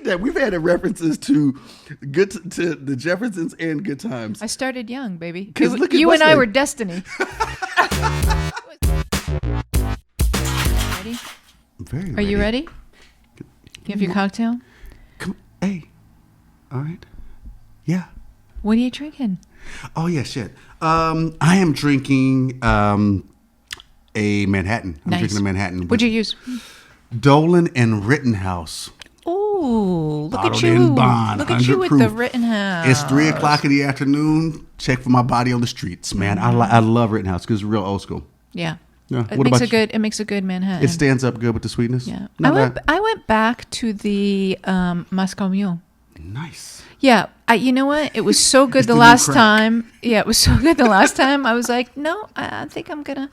that. We've had references to the Jeffersons and Good Times. I started young, baby. 'Cause look at You and I Wesley. were destiny. Ready? I'm very Are you ready? You have your cocktail? Come, hey. All right. Yeah. What are you drinking? Oh yeah, shit. I am drinking a Manhattan. I'm Nice. drinking a Manhattan. What'd you use? Dolan and Rittenhouse. Oh, look Bottled at you. in bond, Look at you 100 with proof. the Rittenhouse. It's 3:00 in the afternoon. Check for my body on the streets, man. I love Rittenhouse because it's real old school. Yeah. Yeah. It What makes about a you? good. It makes a good Manhattan. It stands up good with the sweetness. Yeah. Not bad. I went back to the Moscow Mule. Nice. Yeah. You know what? It was so good It's the the new last crack. time. Yeah, it was so good the last time. I was like, no, I think I'm gonna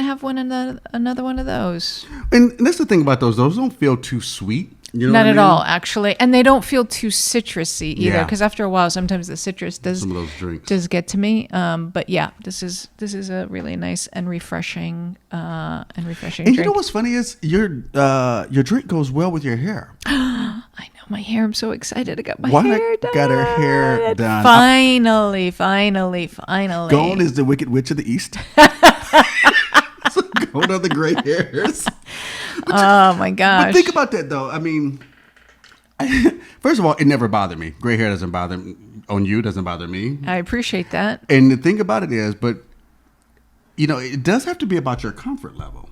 have another one of those. And that's the thing about those. Those don't feel too sweet. You know Not what I at mean? all, actually, and they don't feel too citrusy either. Yeah. Because after a while, sometimes the citrus Some of those drinks. does get to me. But yeah, this is a really nice and refreshing And drink. you know what's funny is your drink goes well with your hair. I know my hair. I'm so excited. I got my Wanda hair done. got her hair done. Finally. Gone is the Wicked Witch of the East. So gone are the gray hairs. Oh my gosh. But think about that though. I mean, first of all, it never bothered me. Gray hair doesn't bother me. On you doesn't bother me. I appreciate that. And the thing about it is, but you know, it does have to be about your comfort level.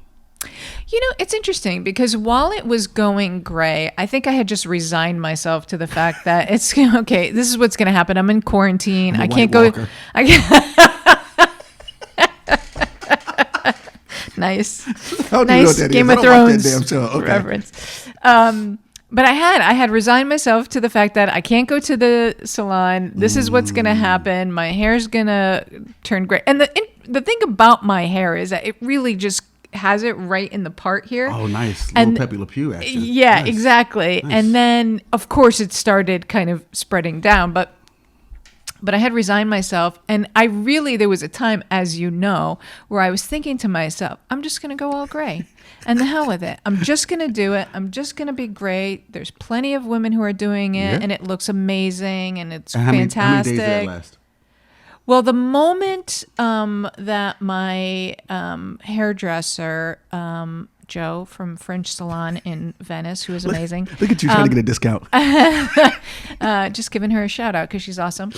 You know, it's interesting because while it was going gray, I think I had just resigned myself to the fact that it's okay. This is what's going to happen. I'm in quarantine. I can't go. Walker. I can't. Nice, How do you know nice what that Game is? of I don't watch that Thrones damn show. Okay. reference. But I had resigned myself to the fact that I can't go to the salon. This is what's going to happen. My hair's going to turn gray. And the thing about my hair is that it really just has it right in the part here. Oh, nice. And- Little Pepe Le Pew action. Yeah, Nice. exactly. Nice. And then, of course, it started kind of spreading down. But I had resigned myself. And there was a time, as you know, where I was thinking to myself, I'm just going to go all gray. And the hell with it. I'm just going to do it. I'm just going to be great. There's plenty of women who are doing it. Yeah. And it looks amazing. And it's And how many fantastic. days did that last? Well, the moment that my hairdresser, Joe from French Salon in Venice, who is amazing. Look at you trying to get a discount. Just giving her a shout out because she's awesome.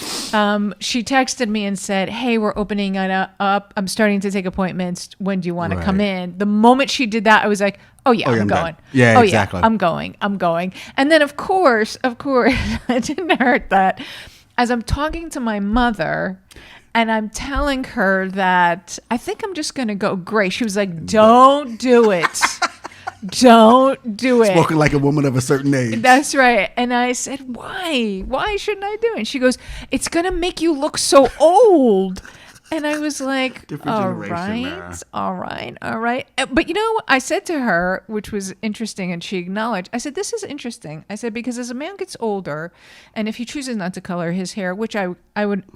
She texted me and said, "Hey, we're opening it up. I'm starting to take appointments. When do you want to come Right. in?" The moment she did that, I was like, "Oh yeah, I'm I'm done. going. Yeah, oh, exactly. Yeah, I'm going. And then of course, it didn't hurt that as I'm talking to my mother. And I'm telling her that I think I'm just going to go gray. She was like, "Don't do it. Don't do it." Spoken like a woman of a certain age. That's right. And I said, "Why? Why shouldn't I do it?" And she goes, "It's going to make you look so old." And I was like, Different all generation, Mara. right. But you know, I said to her, which was interesting, and she acknowledged, I said, "This is interesting." I said, because as a man gets older, and if he chooses not to color his hair, which I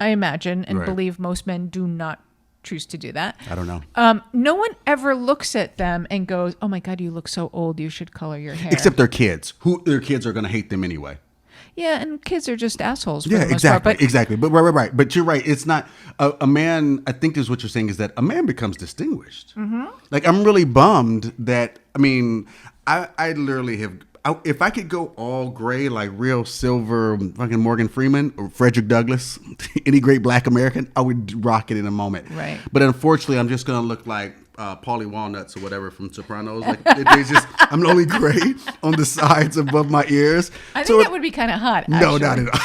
imagine and Right. believe most men do not choose to do that. I don't know. No one ever looks at them and goes, "Oh my God, you look so old. You should color your hair." Except their kids. Their kids are going to hate them anyway. Yeah, and kids are just assholes for Yeah, the most exactly. part. But Exactly. But right. But you're right. It's not a man. I think is what you're saying is that a man becomes distinguished. Mm-hmm. Like, I'm really bummed that, I mean, I literally have, if I could go all gray, like real silver, fucking Morgan Freeman or Frederick Douglass, any great black American, I would rock it in a moment. Right. But unfortunately, I'm just going to look like Paulie Walnuts or whatever from Sopranos. Like, it's just, I'm only gray on the sides above my ears. I think that would be kind of hot. No, actually. not at all.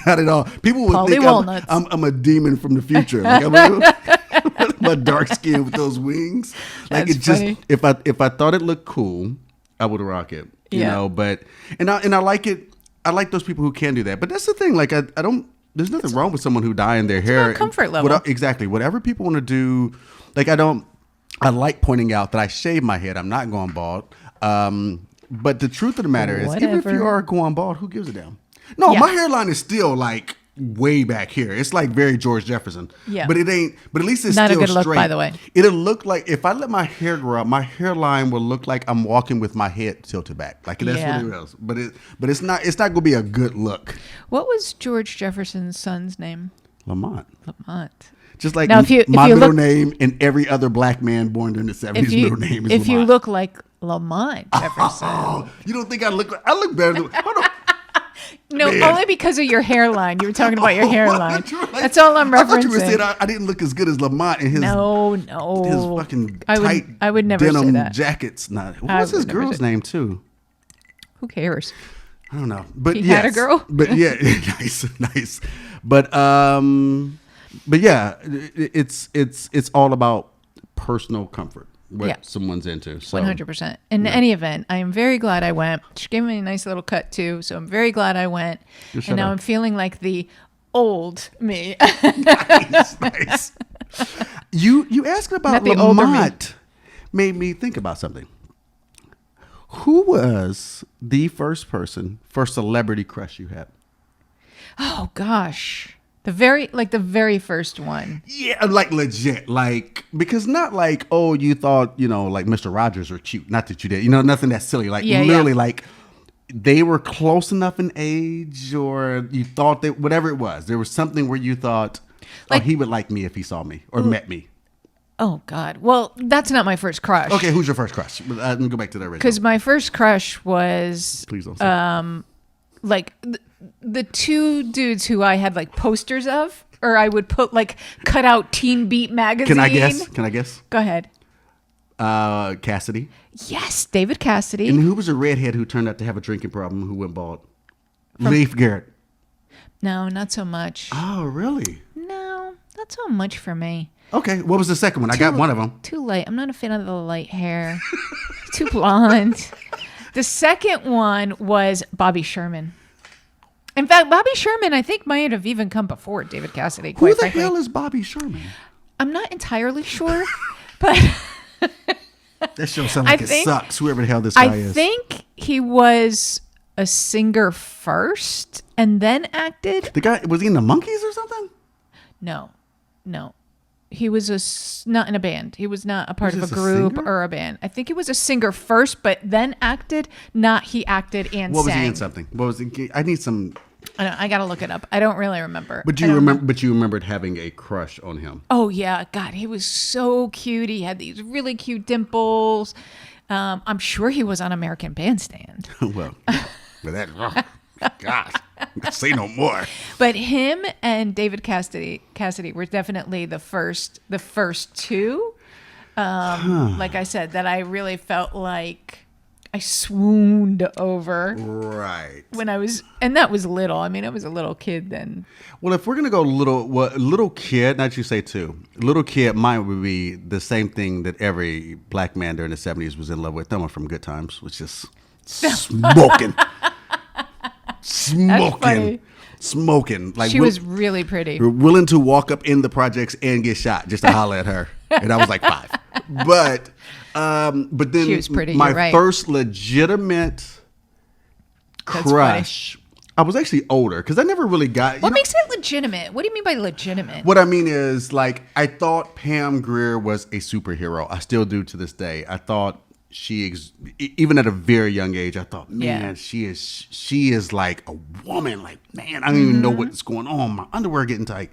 Not at all. People would Paulie think Walnuts. I'm a demon from the future. Like, my dark skin with those wings. Like, That's it's just, funny. if I thought it looked cool, I would rock it. You Yeah. know, but I like it. I like those people who can do that. But that's the thing. Like, I don't. There's nothing wrong with someone who dye in their hair. about comfort level. Exactly. Whatever people want to do. Like, I like pointing out that I shave my head. I'm not going bald. But the truth of the matter is, even if Whatever. you are going bald, who gives a damn? No, Yeah. my hairline is still like way back here. It's like very George Jefferson. Yeah. But it ain't. But at least it's Not a still good look, straight. by the way. It'll look like if I let my hair grow out, my hairline will look like I'm walking with my head tilted back. Like that's Yeah. what it is. But it's not. It's not gonna be a good look. What was George Jefferson's son's name? Lamont. Lamont. Just like Now, if my you middle look- name and every other black man born during the 70s middle name is if Lamont. you look like Lamont Jefferson. Oh, you don't think I look better than hold on. No, Man. only because of your hairline. You were talking about your hairline. Like, That's all I'm I thought you were saying referencing. I didn't look as good as Lamont and his No. his fucking I would- tight I would never say denim that. jackets. Not what I was his would never girl's say- name too? Who cares? I don't know. But He yes, had a girl? But yeah, nice. But yeah, it's all about personal comfort. What Yeah. someone's into. So 100%. In any event, I am very glad I went. She gave me a nice little cut too, so I'm very glad I went. Shut And now up. I'm feeling like the old me. nice. You asked about Not the older me. Lamont made me think about something. Who was the first celebrity crush you had? Oh gosh. The very first one. Yeah, like legit, like because not like you thought like Mr. Rogers are cute. Not that you did, nothing that's silly. Like Yeah, literally, yeah. like they were close enough in age, or you thought that whatever it was, there was something where you thought, Like- he would like me if he saw me or met me. Oh God. Well, that's not my first crush. Okay, who's your first crush? Let me go back to the original. Because my first crush was Please don't say. like the two dudes who I had like posters of, or I would put like cut out Teen Beat magazine. Can I guess? Go ahead. Cassidy. Yes, David Cassidy. And who was a redhead who turned out to have a drinking problem who went bald? Leif Garrett. No, not so much. Oh, really? No, not so much for me. Okay. What was the second one? I got one of them. Too light. I'm not a fan of the light hair. Too blonde. The second one was Bobby Sherman. In fact, Bobby Sherman, I think, might have even come before David Cassidy. Who Quite the frankly. hell is Bobby Sherman? I'm not entirely sure, but That show sounds like I it think- sucks. Whoever the hell this guy I is. think he was a singer first and then acted. The guy was he in the Monkees or something? No. He was not in a band. He was not a part Was of a this a group singer? or a band. I think he was a singer first, but then acted. Not he acted and What was sang. he in something? What was he? I need some. I gotta look it up. I don't really remember. But I you don't remember? But you remembered having a crush on him. Oh yeah, God, he was so cute. He had these really cute dimples. I'm sure he was on American Bandstand. Well, with that, gosh, say no more. But him and David Cassidy were definitely the first two. Like I said, that I really felt like I swooned over Right. when I was, and that was little. I mean, I was a little kid then. Well, if we're gonna go little kid, not you say two. Little kid, mine would be the same thing that every black man during the 70s was in love with. Thelma from Good Times, which is smoking, funny. smoking. Like She was really pretty. we're willing to walk up in the projects and get shot just to holler at her, and I was like 5. But then She was pretty, my you're right. first legitimate crush. I was actually older because I never really got. What makes it legitimate? What do you mean by legitimate? What I mean is, like, I thought Pam Grier was a superhero. I still do to this day. I thought even at a very young age, I thought, man, Yeah. she is like a woman. Like, man, I don't even know what's going on. My underwear getting tight.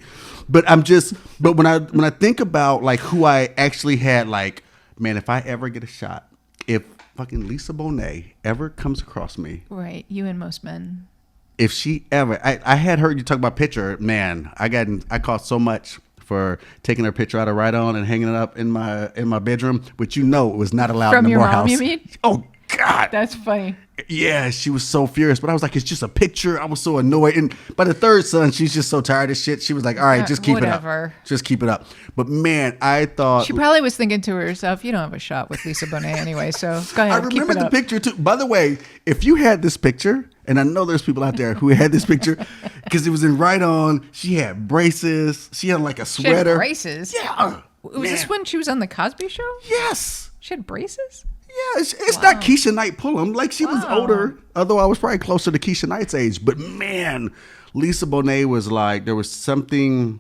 But when I think about like who I actually had, like, man, if I ever get a shot, if fucking Lisa Bonet ever comes across me, Right, you and most men. if she ever, I had heard you talk about picture, man, I caught so much for taking her picture out of Right On and hanging it up in my bedroom, but it was not allowed From in the your Morehouse. mom, you mean? Oh God. That's funny. Yeah, she was so furious, but I was like, it's just a picture. I was so annoyed. And by the third son, she's just so tired of shit. She was like, all right, just keep whatever. it up. Just keep it up. But man, I thought She probably was thinking to herself, you don't have a shot with Lisa Bonet anyway, so go I ahead, keep remember it the up. picture too. By the way, if you had this picture, and I know there's people out there who had this picture because it was in Right On. She had braces. She had like a She had sweater. braces? Yeah. Was this when she was on the Cosby Show? Yes. She had braces? Yeah, it's not Keisha Knight Pullum. Like, she was older, although I was probably closer to Keisha Knight's age. But man, Lisa Bonet was like, there was something.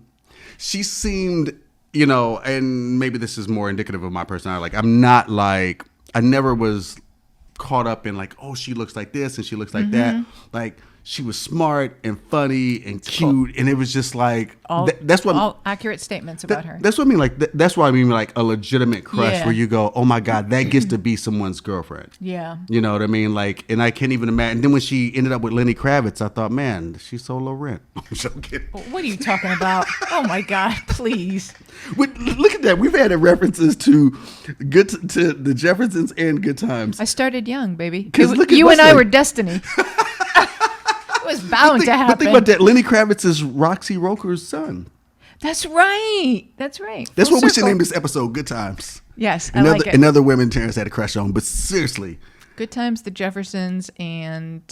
She seemed, and maybe this is more indicative of my personality. Like, I'm not like, I never was caught up in like, oh, she looks like this and she looks like that. Like, she was smart and funny and cute, and it was just like that's what all accurate statements about her. That's what I mean. Like that's why I mean like a legitimate crush where you go, oh my god, that gets to be someone's girlfriend. Yeah, you know what I mean. Like, and I can't even imagine. And then when she ended up with Lenny Kravitz, I thought, man, she's so low rent. I'm joking. What are you talking about? Oh my god, please. Look at that. We've added references to to the Jeffersons and Good Times. I started young, baby. Look You and I were destiny. It was bound to happen. But think about that. Lenny Kravitz is Roxy Roker's son. That's right. That's right. That's what we should name this episode, Good Times. Yes, I like it. And other women Terrence had a crush on. But seriously. Good Times, the Jeffersons, and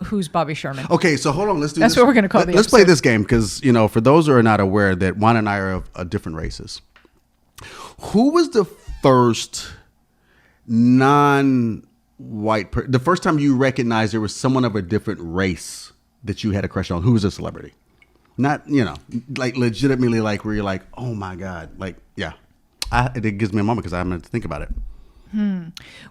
who's Bobby Sherman? Okay, so hold on. Let's do That's this. What we're going to call the Let's episode. play this game because, for those who are not aware that Juan and I are of different races. Who was the first the first time you recognized there was someone of a different race that you had a crush on? Who was a celebrity? Not, like legitimately like where you're like, oh my God. Like, yeah. It gives me a moment because I'm going to think about it.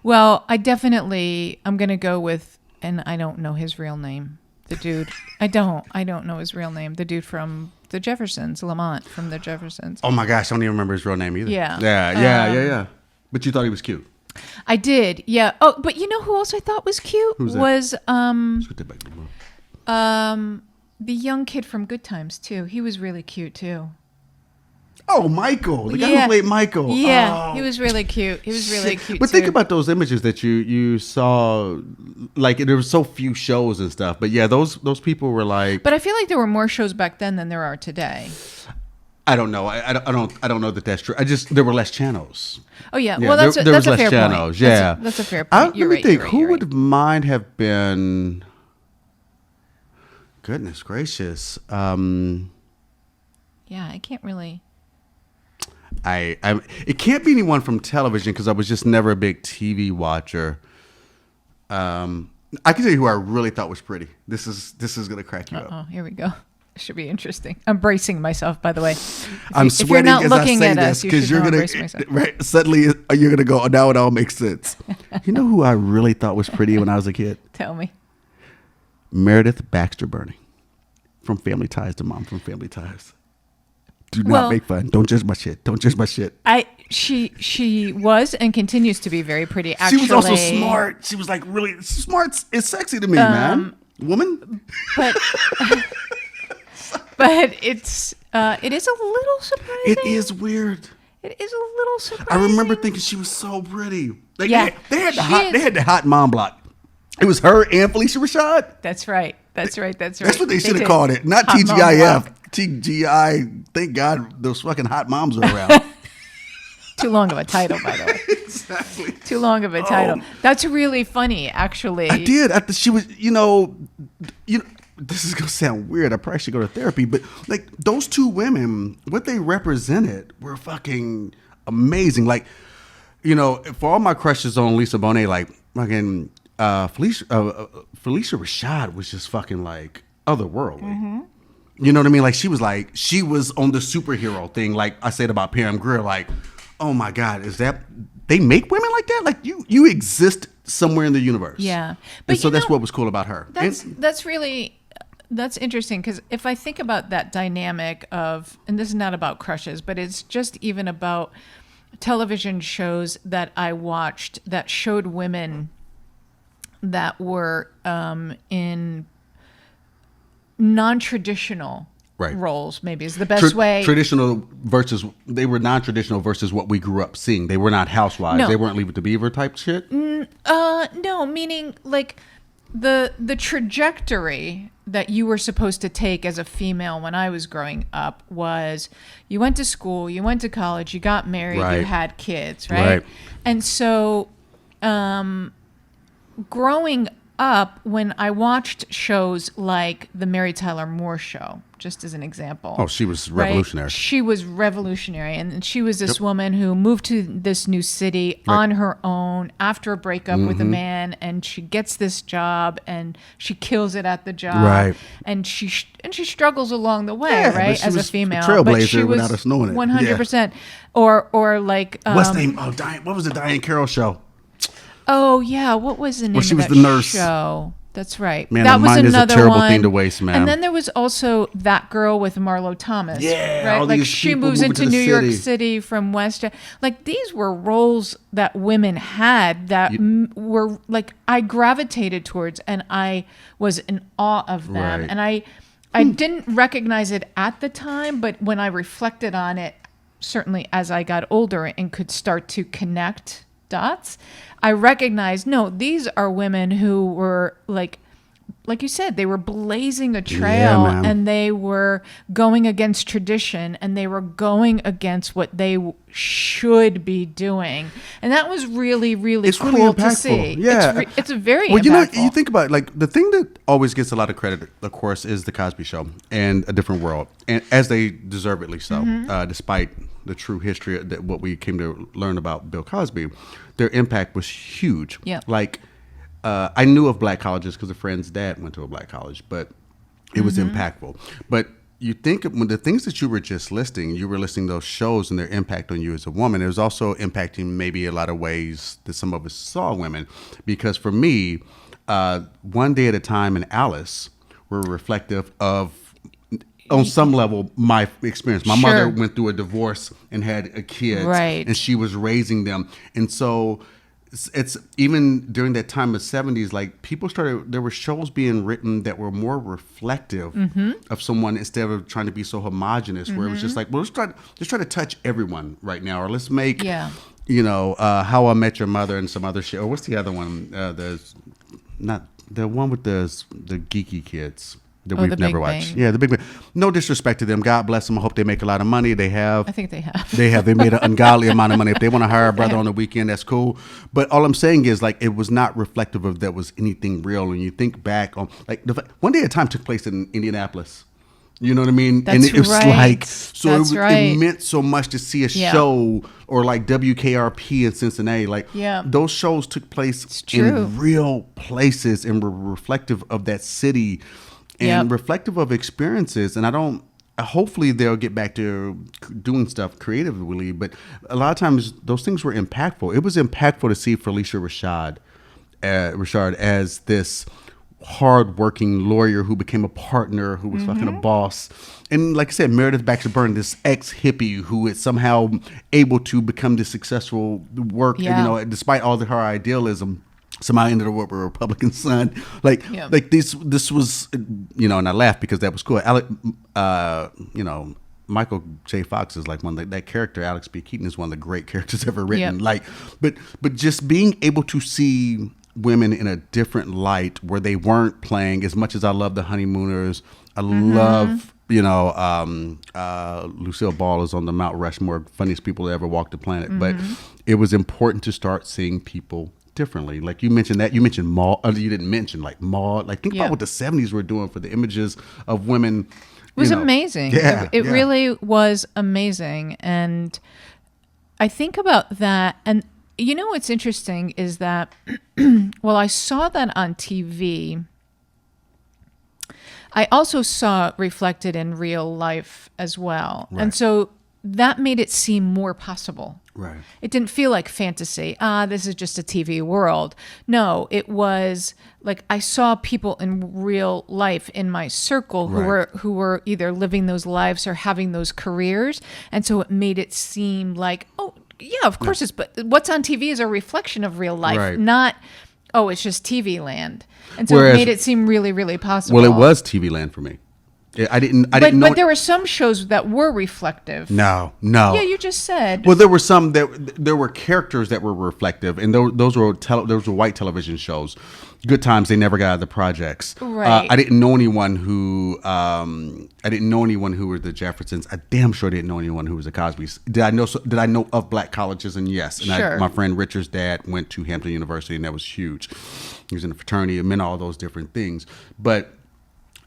Well, I'm going to go with, and I don't know his real name. The dude. I don't know his real name. The dude from the Jeffersons, Lamont from the Jeffersons. Oh my gosh. I don't even remember his real name either. Yeah. Yeah. But you thought he was cute. I did, yeah. Oh, but you know who else I thought was cute? Who's that? Was the the young kid from Good Times too. He was really cute too. Oh, Michael, the guy who played Michael. Yeah, oh, he was really cute. He was really cute. But think about those images that you saw. Like there were so few shows and stuff. But yeah, those people were like. But I feel like there were more shows back then than there are today. I don't know. I don't know that that's true. There were less channels. Oh yeah. Well, that's there was a less fair channels. point. Yeah, that's a fair point. Let me think. Who would mine have been? Goodness gracious. Yeah, I can't really. It can't be anyone from television because I was just never a big TV watcher. I can tell you who I really thought was pretty. This is gonna crack you up. Oh, here we go. Should be interesting. I'm bracing myself, by the way. I'm sweating if you're not as looking I say at this us, you because should you're know I'm gonna bracing myself. right. Suddenly you're gonna go. Oh, now it all makes sense. You know who I really thought was pretty when I was a kid? Tell me. Meredith Baxter Burney from Family Ties. The mom from Family Ties. Do not make fun. Don't judge my shit. Don't judge my shit. She was and continues to be very pretty. Actually, she was also smart. She was like really smart. It's sexy to me, man. Woman. But. But it is a little surprising. It is weird. It is a little surprising. I remember thinking she was so pretty. Like, yeah, they had the hot mom block. It was her and Felicia Rashad. That's right. That's right. That's what they should have called it. Not hot TGIF. TGI. Thank God those fucking hot moms are around. Too long of a title, by the way. Exactly. Too long of a title. That's really funny, actually. I did. She was, this is going to sound weird. I probably should go to therapy. But like those two women, what they represented were fucking amazing. Like, for all my crushes on Lisa Bonet, like fucking Felicia Rashad was just fucking like otherworldly. Mm-hmm. You know what I mean? Like she was on the superhero thing. Like I said about Pam Grier, like, oh my God, is that they make women like that? Like you exist somewhere in the universe. Yeah. But and so that's what was cool about her. That's interesting because if I think about that dynamic of, and this is not about crushes, but it's just even about television shows that I watched that showed women that were in non-traditional roles, maybe is the best way. Traditional versus, they were non-traditional versus what we grew up seeing. They were not housewives. No. They weren't Leave It to Beaver type shit? No, meaning like the trajectory that you were supposed to take as a female when I was growing up was you went to school, you went to college, you got married, you had kids, right? And so growing up when I watched shows like the Mary Tyler Moore Show, just as an example. Oh, she was right? revolutionary. She was revolutionary. And she was this woman who moved to this new city on her own after a breakup with a man. And she gets this job and she kills it at the job. Right. And she struggles along the way, Yeah, but right? she As a was female. a trailblazer but she was without us knowing it. 100%. Or like... What's the name? Oh, what was the Diane Carroll show? Oh, yeah. What was the name she of was that the nurse. show? That's right. Man, that a was mind is a another terrible one. thing to waste, man. And then there was also That Girl with Marlo Thomas. Yeah, right. all Like these she people moves moving into to the New York city. City from West. Like these were roles that women had that were like I gravitated towards, and I was in awe of them. Right. And I didn't recognize it at the time, but when I reflected on it, certainly as I got older and could start to connect dots, I recognized, no, these are women who were like you said, they were blazing a trail man. and they were going against tradition and they were going against what they should be doing. And that was really, really It's cool really to impactful. see. Yeah. It's a very Well, impactful. you think about it, like the thing that always gets a lot of credit, of course, is the Cosby Show and A Different World, and as they deservedly so, despite the true history that what we came to learn about Bill Cosby, their impact was huge. Yeah. Like I knew of black colleges because a friend's dad went to a black college, but it was impactful. But you think when the things that you were just listing, you were listing those shows and their impact on you as a woman. It was also impacting maybe a lot of ways that some of us saw women. Because for me, One Day at a Time and Alice were reflective of, on some level, my experience. My Sure. mother went through a divorce and had a kid, Right. and she was raising them. And so it's even during that time of 70s, like there were shows being written that were more reflective of someone instead of trying to be so homogenous, where it was just like, well, let's try to touch everyone right now, or let's make, How I Met Your Mother and some other shit. Or what's the other one? There's not the one with the geeky kids that we've The never Big watched. Bang. Yeah, the Big Bang. No disrespect to them. God bless them. I hope they make a lot of money. They have. I think they have. They made an ungodly amount of money. If they want to hire a brother on the weekend, that's cool. But all I'm saying is, like, it was not reflective of that was anything real. And you think back on, like, One Day at a Time took place in Indianapolis. You know what I mean? That's and it was right. like, so That's it right. meant so much to see a Yeah. show, or like WKRP in Cincinnati. Like, Yeah. those shows took place true. in real places and were reflective of that city and Yep. reflective of experiences. And hopefully they'll get back to doing stuff creatively, but a lot of times those things were impactful. It was impactful to see Felicia Rashad as this hard-working lawyer who became a partner, who was fucking a boss. And like I said, Meredith Baxter Byrne, this ex-hippie who is somehow able to become this successful work, Yeah. despite all of her idealism. Somehow ended up with a Republican son. Like this was, and I laughed because that was cool. Michael J. Fox is like that character. Alex B. Keaton is one of the great characters ever written. Yep. Like, but just being able to see women in a different light where they weren't playing, as much as I love The Honeymooners, I love, Lucille Ball is on the Mount Rushmore, funniest people that ever walked the planet. But it was important to start seeing people differently. Like you mentioned Maud. You didn't mention like Maud. Like think about what the 70s were doing for the images of women. It was amazing. Yeah, it really was amazing. And I think about that. And what's interesting is that, well, I saw that on TV. I also saw it reflected in real life as well. Right. And so that made it seem more possible. Right. It didn't feel like fantasy. This is just a TV world. No, it was like I saw people in real life in my circle who were either living those lives or having those careers, and so it made it seem like, oh yeah, of course it's. But what's on TV is a reflection of real life, not it's just TV land. And so it made it seem really, really possible. Well, it was TV land for me. I didn't know. But there were some shows that were reflective. No. Yeah, you just said. Well, there were some there were characters that were reflective, and those were white television shows. Good Times. They never got out of the projects. Right. I didn't know anyone who were the Jeffersons. I damn sure didn't know anyone who was the Cosbys. Did I know of black colleges? And yes, and sure. my friend Richard's dad went to Hampton University, and that was huge. He was in a fraternity. It meant all those different things, but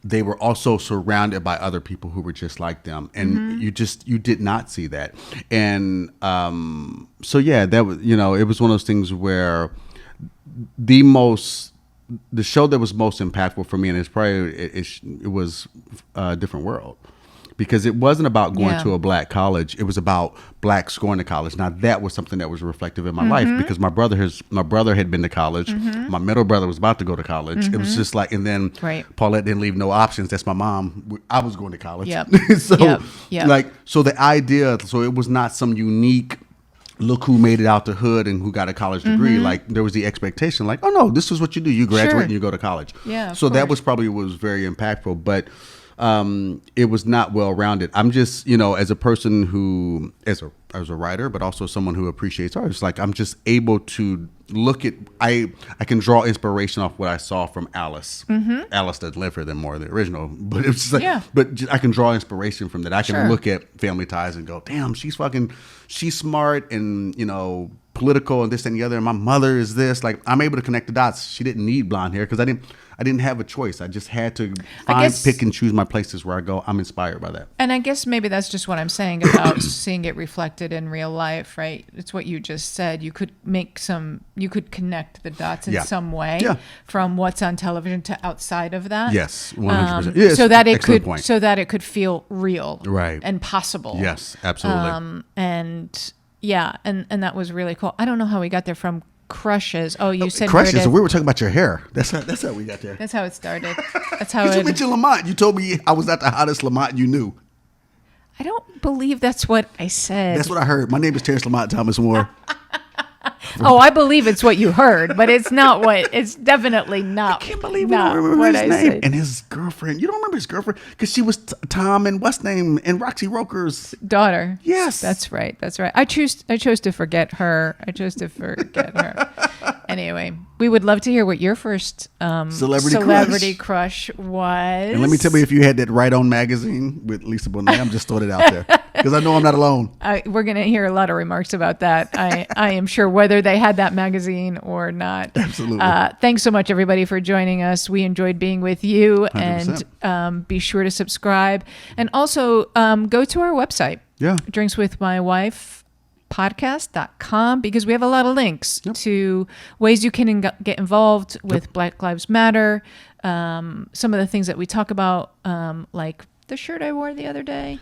they were also surrounded by other people who were just like them, and you did not see that. And so yeah, that was, it was one of those things where the show that was most impactful for me, and it was a Different World, because it wasn't about going to a black college. It was about blacks going to college. Now that was something that was reflective in my life, because my brother had been to college. My middle brother was about to go to college. It was just like, and then Paulette didn't leave no options. That's my mom. I was going to college. Yep. So the idea, so it was not some unique, look who made it out the hood and who got a college degree. Like, there was the expectation, like, oh no, this is what you do. You graduate and you go to college. Yeah. So that was very impactful, but it was not well rounded. I'm just, as a person who, as a writer, but also someone who appreciates art, it's like I'm just able to look at, I can draw inspiration off what I saw from Alice. Alice doesn't live here than more the original, but it's just like, I can draw inspiration from that. I can look at Family Ties and go, damn, she's smart and, political and this and the other. And my mother is this. Like, I'm able to connect the dots. She didn't need blonde hair because I didn't have a choice. I just had to pick and choose my places where I go. I'm inspired by that. And I guess maybe that's just what I'm saying about seeing it reflected in real life, right? It's what you just said. You could connect the dots in some way from what's on television to outside of that. Yes, 100%. Yes, so that it could feel real, right, and possible. Yes, absolutely. And that was really cool. I don't know how we got there from crushes. Oh, you said crushes. We were talking about your hair. That's how we got there. That's how it started. That's how you mentioned Lamont. You told me I was not the hottest Lamont you knew. I don't believe that's what I said. That's what I heard. My name is Terrence Lamont Thomas Moore. Oh, I believe it's what you heard, but it's not what. It's definitely not. I can't believe you don't remember his name. And his girlfriend. You don't remember his girlfriend because she was Tom and what's name and Roxy Roker's daughter. Yes, that's right. That's right. I chose to forget her. Anyway, we would love to hear what your first celebrity crush was. And let me tell you, if you had that Right On magazine with Lisa Bonet, I'm just throwing it out there because I know I'm not alone. We're going to hear a lot of remarks about that. I am sure, whether they had that magazine or not. Absolutely. Thanks so much, everybody, for joining us. We enjoyed being with you. 100%. And be sure to subscribe. And also go to our website, Drinks With My Wife podcast.com, because we have a lot of links to ways you can get involved with Black Lives Matter. Some of the things that we talk about, like the shirt I wore the other day.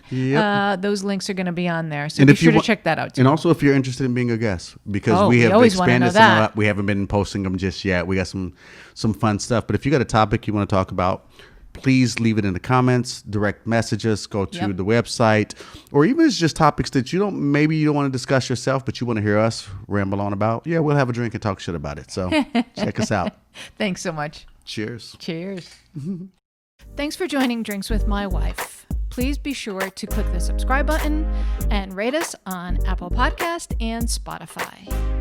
Those links are going to be on there. So be sure to check that out too. And also if you're interested in being a guest, because we have expanded some of that. We haven't been posting them just yet. We got some fun stuff. But if you got a topic you want to talk about, please leave it in the comments, direct message us, go to the website, or even if it's just topics that you don't want to discuss yourself, but you want to hear us ramble on about. Yeah, we'll have a drink and talk shit about it. So check us out. Thanks so much. Cheers. Cheers. Thanks for joining Drinks With My Wife. Please be sure to click the subscribe button and rate us on Apple Podcast and Spotify.